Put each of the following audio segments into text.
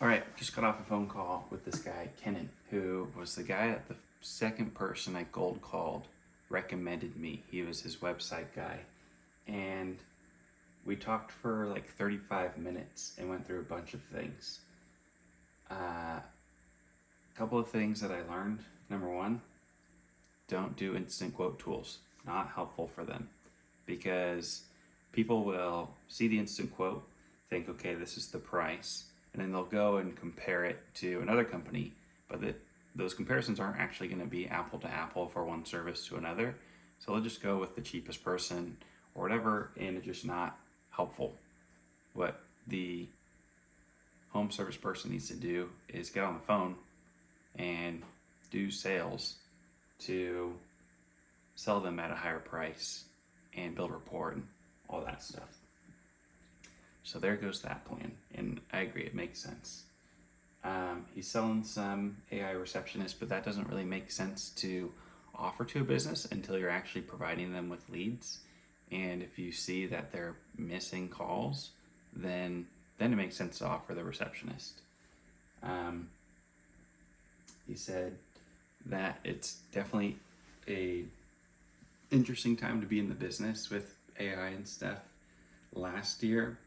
All right, just got off a phone call with this guy, Kenan, who was the guy that the second person I cold called recommended me. He was his website guy. And we talked for like 35 minutes and went through a bunch of things. A couple of things that I learned. Number one, don't do instant quote tools. Not helpful for them because people will see the instant quote, think, okay, this is the price, and then they'll go and compare it to another company, but those comparisons aren't actually going to be apple to apple for one service to another. So they'll just go with the cheapest person or whatever, and it's just not helpful. What the home service person needs to do is get on the phone and do sales to sell them at a higher price and build rapport and all that stuff. So there goes that plan, and I agree, it makes sense. He's selling some AI receptionists, but that doesn't really make sense to offer to a business until you're actually providing them with leads. And if you see that they're missing calls, then it makes sense to offer the receptionist. He said that it's definitely a interesting time to be in the business with AI and stuff. Last year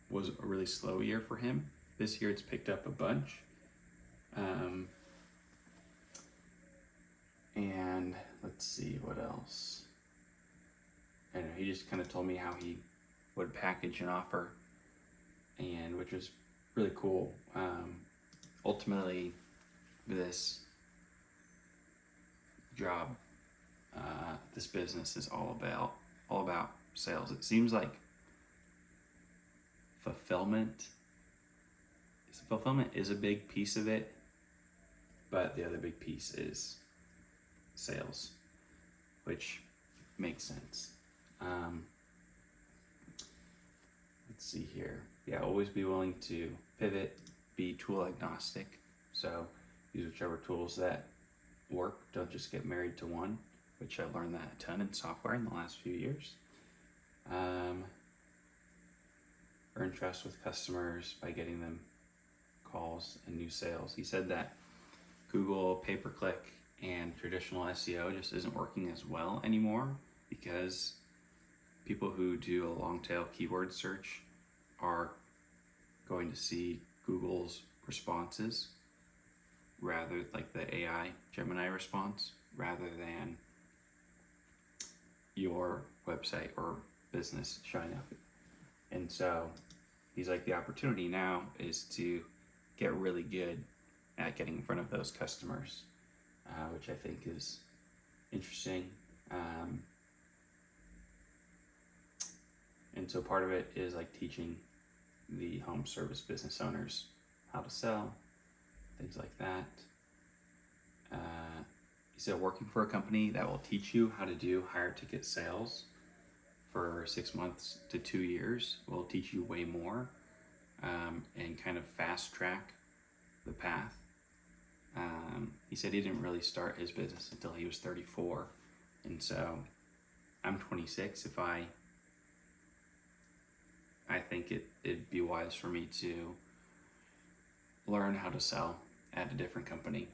was a really slow year for him. This year it's picked up a bunch. And let's see what else. I don't know, he just kind of told me how he would package an offer, and which was really cool. Ultimately, this job, this business is all about sales. It seems like fulfillment is a big piece of it, but the other big piece is sales, which makes sense. Let's see here. Yeah, always be willing to pivot, be tool agnostic. So use whichever tools that work. Don't just get married to one, which I've learned that a ton in software in the last few years. Earn trust with customers by getting them calls and new sales. He said that Google pay-per-click and traditional SEO just isn't working as well anymore because people who do a long tail keyword search are going to see Google's responses rather like the AI Gemini response rather than your website or business showing up. And so he's like, the opportunity now is to get really good at getting in front of those customers, which I think is interesting. And so part of it is like teaching the home service business owners how to sell, things like that. He said working for a company that will teach you how to do higher ticket sales for 6 months to 2 years will teach you way more, and kind of fast track the path. He said he didn't really start his business until he was 34, and so I'm 26. If I think it'd be wise for me to learn how to sell at a different company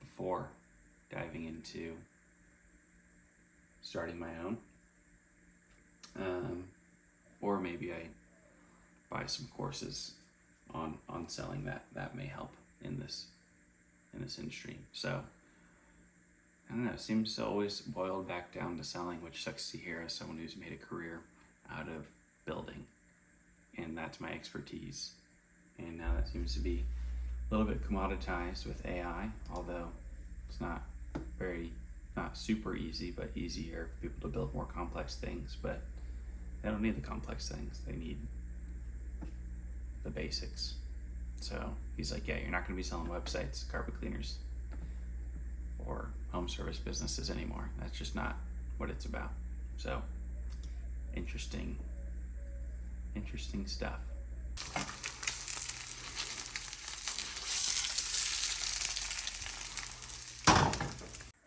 before diving into starting my own, or maybe I buy some courses on selling that may help in this industry. So I don't know, it seems to always boil back down to selling, which sucks to hear as someone who's made a career out of building, and that's my expertise. And now that seems to be a little bit commoditized with AI, although it's not super easy, but easier for people to build more complex things. But they don't need the complex things, they need the basics. So he's like, yeah, you're not going to be selling websites, carpet cleaners, or home service businesses anymore. That's just not what it's about. So interesting stuff.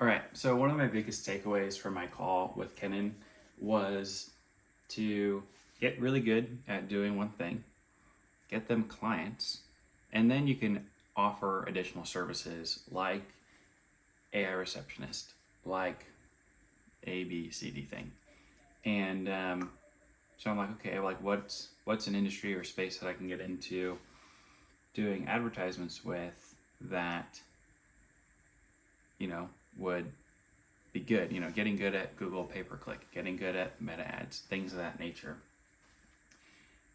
All right, so one of my biggest takeaways from my call with Kenan was to get really good at doing one thing get them clients, and then you can offer additional services like AI receptionist, like A, B, C, D thing. And so I'm like, okay, like what's an industry or space that I can get into doing advertisements with that, would be good, getting good at Google pay-per-click, getting good at meta ads, things of that nature.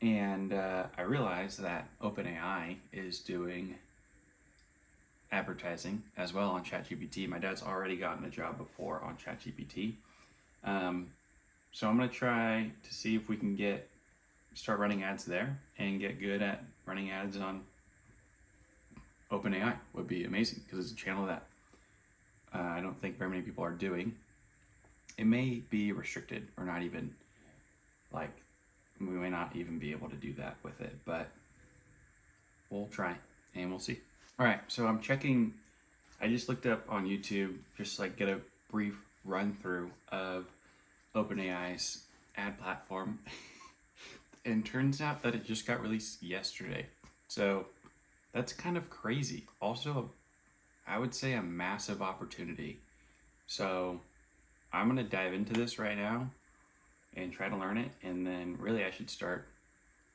And I realized that OpenAI is doing advertising as well on ChatGPT. My dad's already gotten a job before on ChatGPT. So I'm going to try to see if we can start running ads there and get good at running ads on OpenAI. Would be amazing because it's a channel that I don't think very many people are doing. It may be restricted or not even, like, we may not even be able to do that with it, but we'll try and we'll see. All right, so I'm checking, I just looked up on YouTube, just like get a brief run through of OpenAI's ad platform. And turns out that it just got released yesterday. So that's kind of crazy. Also, I would say a massive opportunity. So I'm gonna dive into this right now and try to learn it. And then really I should start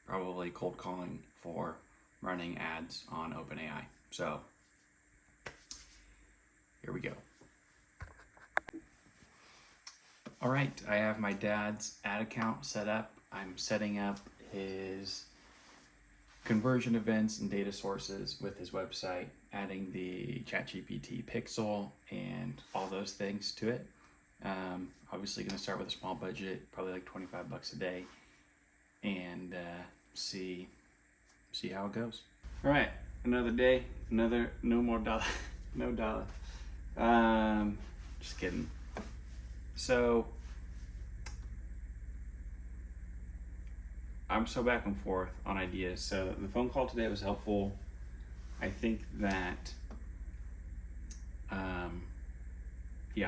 probably cold calling for running ads on OpenAI. So here we go. All right, I have my dad's ad account set up. I'm setting up his conversion events and data sources with his website, adding the ChatGPT pixel and all those things to it. Obviously going to start with a small budget, probably like $25 a day, and see how it goes. All right, another day, no more dollar, no dollar. Just kidding. So I'm so back and forth on ideas. So the phone call today was helpful. I think that,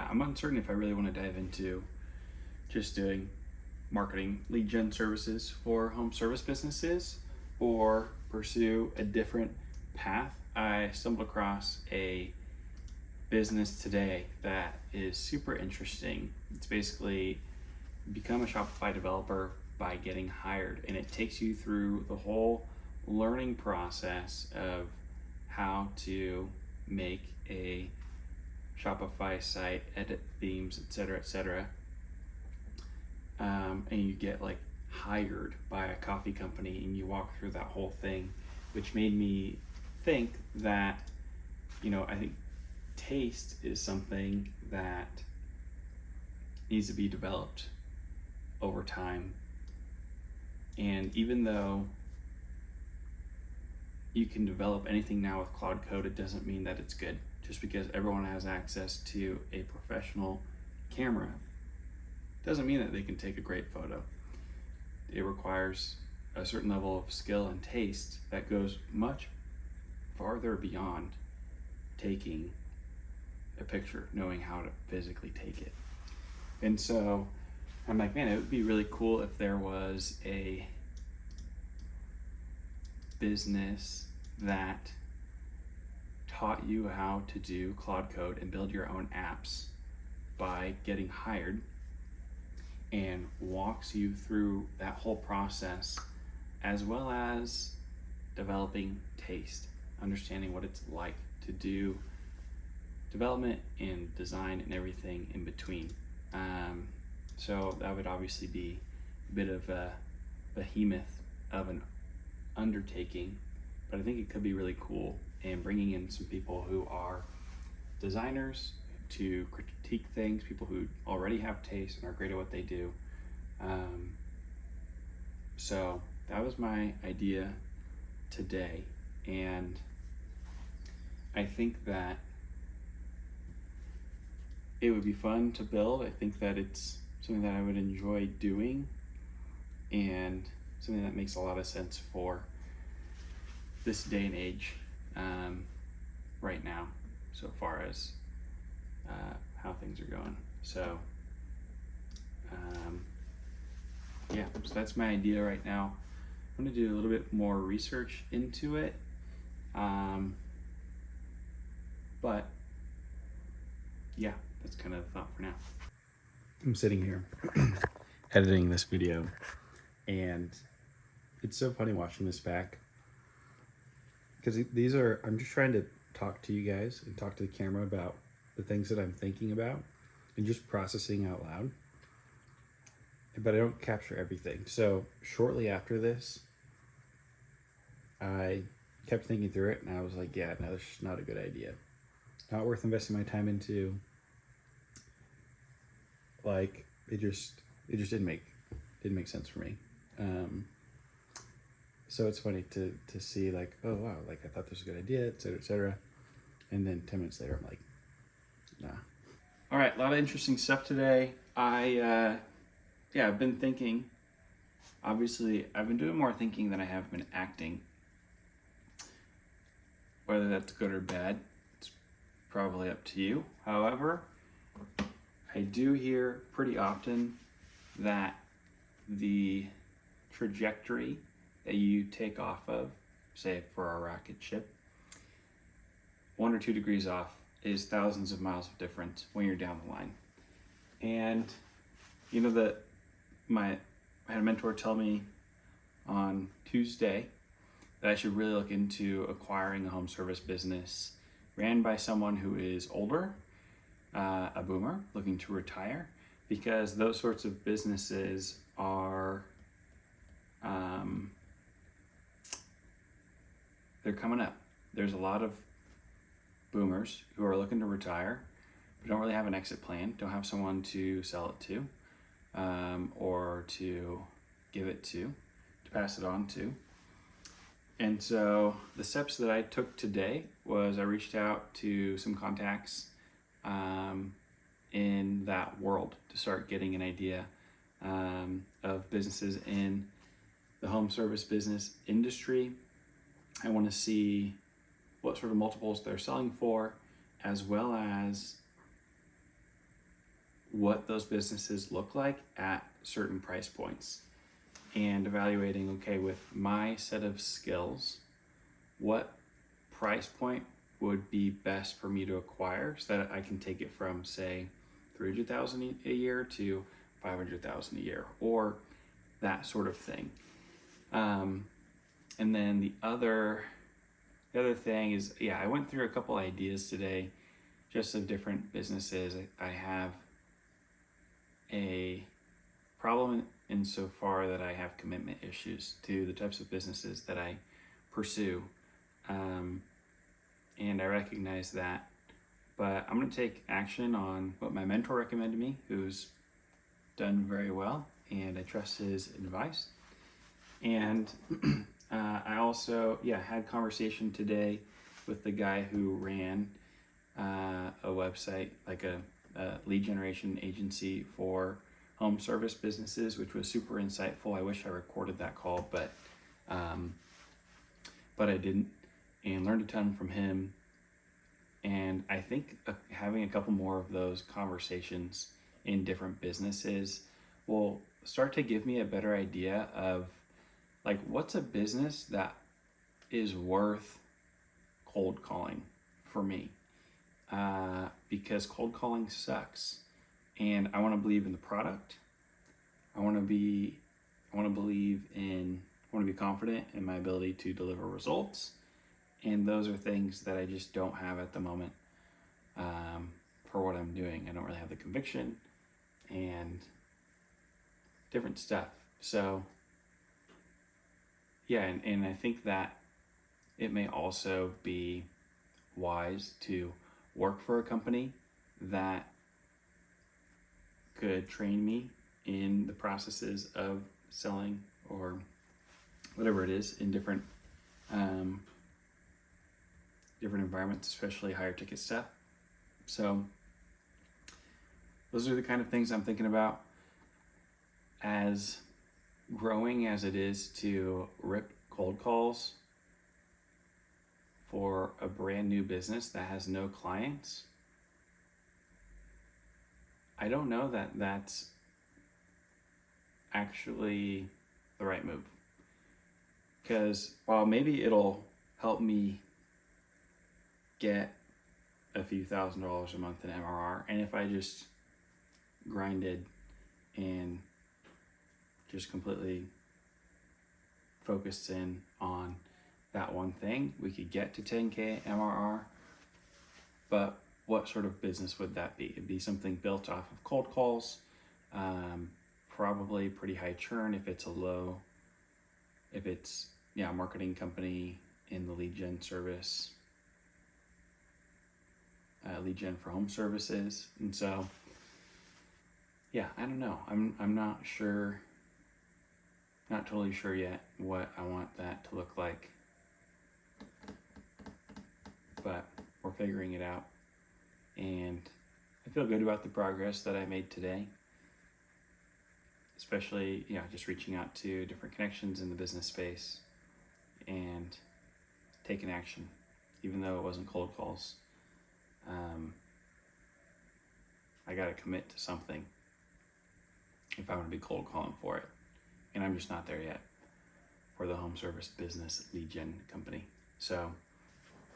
I'm uncertain if I really want to dive into just doing marketing lead gen services for home service businesses or pursue a different path. I stumbled across a business today that is super interesting. It's basically become a Shopify developer by getting hired, and it takes you through the whole learning process of how to make a Shopify site, edit themes, etc. And you get like hired by a coffee company and you walk through that whole thing, which made me think that, I think taste is something that needs to be developed over time. And even though you can develop anything now with Cloud Code, it doesn't mean that it's good. Just because everyone has access to a professional camera doesn't mean that they can take a great photo. It requires a certain level of skill and taste that goes much farther beyond taking a picture, knowing how to physically take it. And so I'm like, man, it would be really cool if there was a business that taught you how to do Cloud Code and build your own apps by getting hired and walks you through that whole process, as well as developing taste, understanding what it's like to do development and design and everything in between. So that would obviously be a bit of a behemoth of an undertaking, but I think it could be really cool, and bringing in some people who are designers to critique things, people who already have taste and are great at what they do. So that was my idea today, and I think that it would be fun to build. I think that it's something that I would enjoy doing and something that makes a lot of sense for this day and age right now, so far as how things are going. So so that's my idea right now. I'm gonna do a little bit more research into it. But yeah, that's kind of the thought for now. I'm sitting here editing this video, and it's so funny watching this back, because I'm just trying to talk to you guys and talk to the camera about the things that I'm thinking about and just processing out loud, but I don't capture everything. So shortly after this, I kept thinking through it, and I was like, yeah, no, that's just not a good idea. Not worth investing my time into. Like, it just didn't make sense for me. So it's funny to see, like, oh wow, like I thought this was a good idea, et cetera, et cetera. And then 10 minutes later, I'm like, nah. All right, a lot of interesting stuff today. I've been thinking. Obviously, I've been doing more thinking than I have been acting. Whether that's good or bad, it's probably up to you. However, I do hear pretty often that the trajectory that you take off of, say for a rocket ship, 1 or 2 degrees off is thousands of miles of difference when you're down the line. And you know that I had a mentor tell me on Tuesday that I should really look into acquiring a home service business ran by someone who is older, a boomer looking to retire, because those sorts of businesses are they're coming up. There's a lot of boomers who are looking to retire but don't really have an exit plan, don't have someone to sell it to, or to give it to pass it on to. And so the steps that I took today was I reached out to some contacts in that world to start getting an idea of businesses in the home service business industry. I want to see what sort of multiples they're selling for, as well as what those businesses look like at certain price points, and evaluating, okay, with my set of skills, what price point would be best for me to acquire so that I can take it from, say, $300,000 a year to $500,000 a year, or that sort of thing. And then the other thing is, I went through a couple ideas today, just of different businesses. I have a problem insofar that I have commitment issues to the types of businesses that I pursue, and I recognize that. But I'm going to take action on what my mentor recommended me, who's done very well, and I trust his advice. And I also had conversation today with the guy who ran a website, like a lead generation agency for home service businesses, which was super insightful. I wish I recorded that call, but I didn't, and learned a ton from him. And I think having a couple more of those conversations in different businesses will start to give me a better idea of, like, what's a business that is worth cold calling for me, because cold calling sucks, and I want to believe in the product. I want to be confident in my ability to deliver results, and those are things that I just don't have at the moment for what I'm doing. I don't really have the conviction and different stuff. So and I think that it may also be wise to work for a company that could train me in the processes of selling or whatever it is in different environments, especially higher ticket stuff. So those are the kind of things I'm thinking about. As growing as it is to rip cold calls for a brand new business that has no clients, I don't know that that's actually the right move. because while maybe it'll help me get a few $1,000s a month in MRR, and if I just grinded and just completely focused in on that one thing, we could get to 10K MRR. But what sort of business would that be? It'd be something built off of cold calls, probably pretty high churn if it's a marketing company in the lead gen service, lead gen for home services. And so, yeah, I don't know. I'm not sure, not totally sure yet what I want that to look like, but we're figuring it out. And I feel good about the progress that I made today, especially, just reaching out to different connections in the business space and taking action, even though it wasn't cold calls. I got to commit to something if I'm going to be cold calling for it. And I'm just not there yet for the home service business lead gen company. So,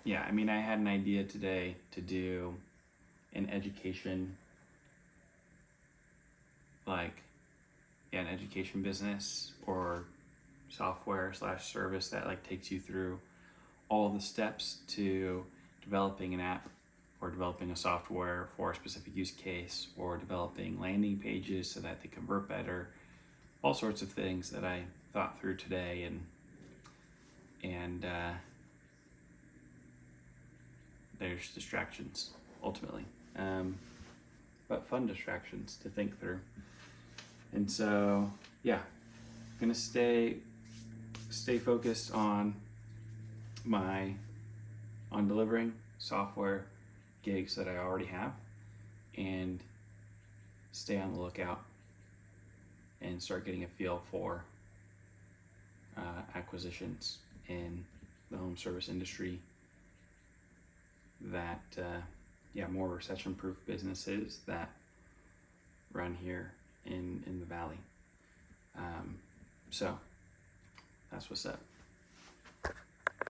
yeah, I mean, I had an idea today to do an education, an education business or software / service that takes you through all the steps to developing an app or developing a software for a specific use case or developing landing pages so that they convert better, all sorts of things that I thought through today, and there's distractions ultimately, but fun distractions to think through. And so, yeah, gonna stay focused on delivering software gigs that I already have, and stay on the lookout and start getting a feel for acquisitions in the home service industry that more recession-proof businesses that run here in the valley. So that's what's up.